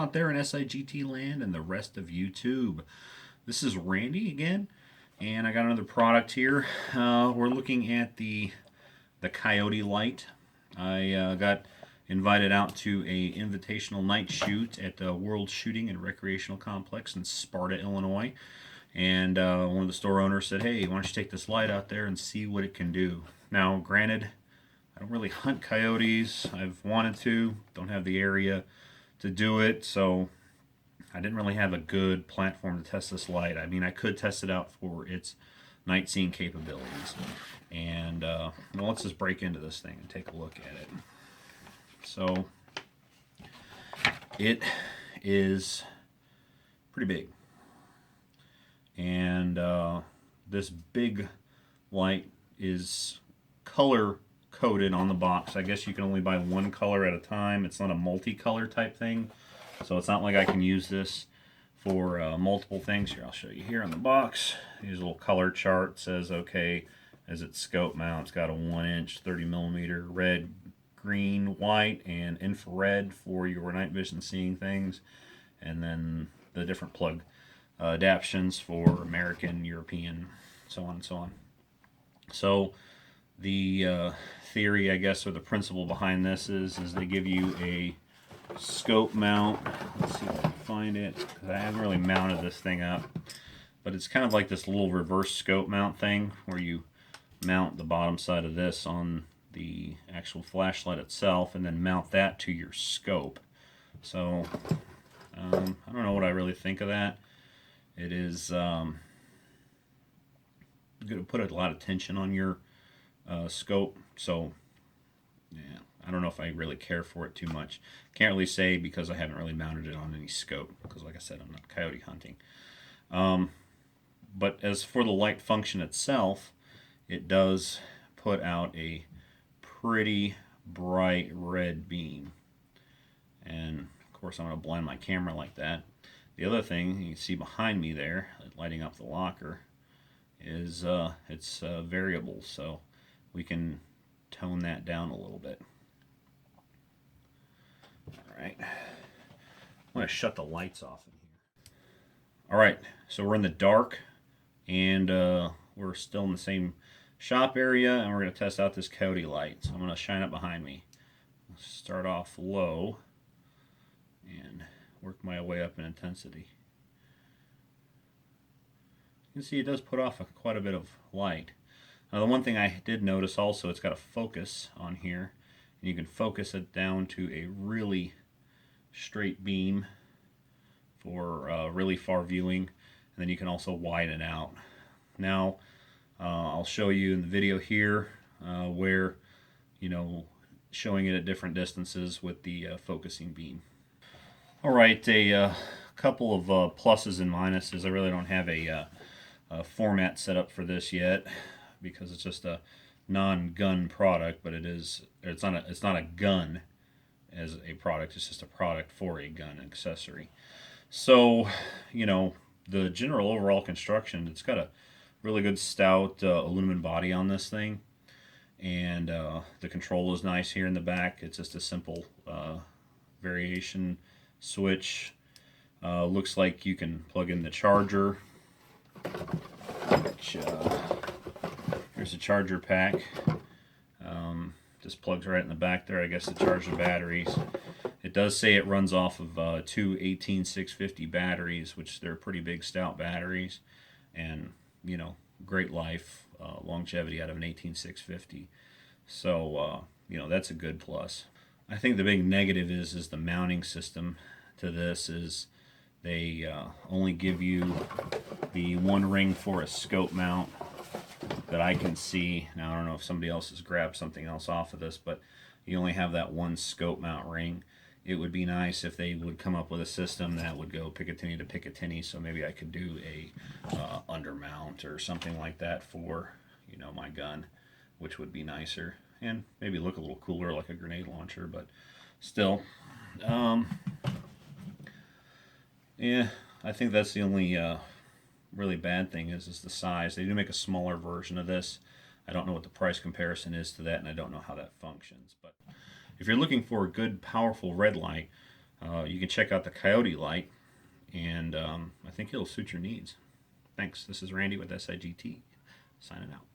out there in SIGT land and the rest of YouTube. This is Randy again, and I got another product here. We're looking at the Coyote light. I got invited out to a invitational night shoot at the World Shooting and Recreational Complex in Sparta, Illinois. And one of the store owners said, "Hey, why don't you take this light out there and see what it can do?" Now, granted, I don't really hunt coyotes. I've wanted to, don't have the area to do it, so I didn't really have a good platform to test this light. I mean, I could test it out for its night seeing capabilities. And well, let's just break into this thing and take a look at it. So it is pretty big, and this big light is color coded on the box. I guess you can only buy one color at a time. It's not a multicolor type thing, so it's not like I can use this for multiple things. Here, I'll show you here on the box. Here's a little color chart. It says, okay, as its scope mount, it's got a 1-inch 30mm red, green, white, and infrared for your night vision seeing things, and then the different plug adaptions for American, European, so on and so on. So the theory, I guess, or the principle behind this is they give you a scope mount. Let's see if I can find it, because I haven't really mounted this thing up, but it's kind of like this little reverse scope mount thing where you mount the bottom side of this on the actual flashlight itself and then mount that to your scope. So I don't know what I really think of that. It is going to put a lot of tension on your scope, so yeah, I don't know if I really care for it too much. Can't really say because I haven't really mounted it on any scope, because like I said, I'm not coyote hunting. But as for the light function itself, it does put out a pretty bright red beam, and of course I'm going to blind my camera like that. The other thing you can see behind me there, lighting up the locker, is it's variable, so we can tone that down a little bit. Alright, I'm going to shut the lights off in here. Alright, so we're in the dark, and we're still in the same shop area, and we're going to test out this Coyote light. So I'm going to shine it behind me. Start off low and work my way up in intensity. You can see it does put off quite a bit of light. Now, the one thing I did notice also, it's got a focus on here, and you can focus it down to a really straight beam for really far viewing, and then you can also widen it out. Now, I'll show you in the video here where, showing it at different distances with the focusing beam. Alright, a couple of pluses and minuses. I really don't have a format set up for this yet, because it's just a non-gun product, but it's not a gun as a product, it's just a product for a gun accessory. So, the general overall construction, it's got a really good stout aluminum body on this thing, and the control is nice here in the back. It's just a simple variation switch. Looks like you can plug in the charger, which here's a charger pack. Just plugs right in the back there, I guess, to charge the batteries. It does say it runs off of two 18650 batteries, which they're pretty big stout batteries, and great life, longevity out of an 18650. So that's a good plus. I think the big negative is the mounting system to this is they only give you the one ring for a scope mount that I can see. Now, I don't know if somebody else has grabbed something else off of this, but you only have that one scope mount ring. It would be nice if they would come up with a system that would go Picatinny to Picatinny, so maybe I could do a undermount or something like that for my gun, which would be nicer and maybe look a little cooler like a grenade launcher. But still, yeah, I think that's the only really bad thing is the size. They do make a smaller version of this. I don't know what the price comparison is to that, and I don't know how that functions. But if you're looking for a good, powerful red light, You can check out the coyote light, and I think it'll suit your needs. Thanks. This is Randy with SIGT, signing out.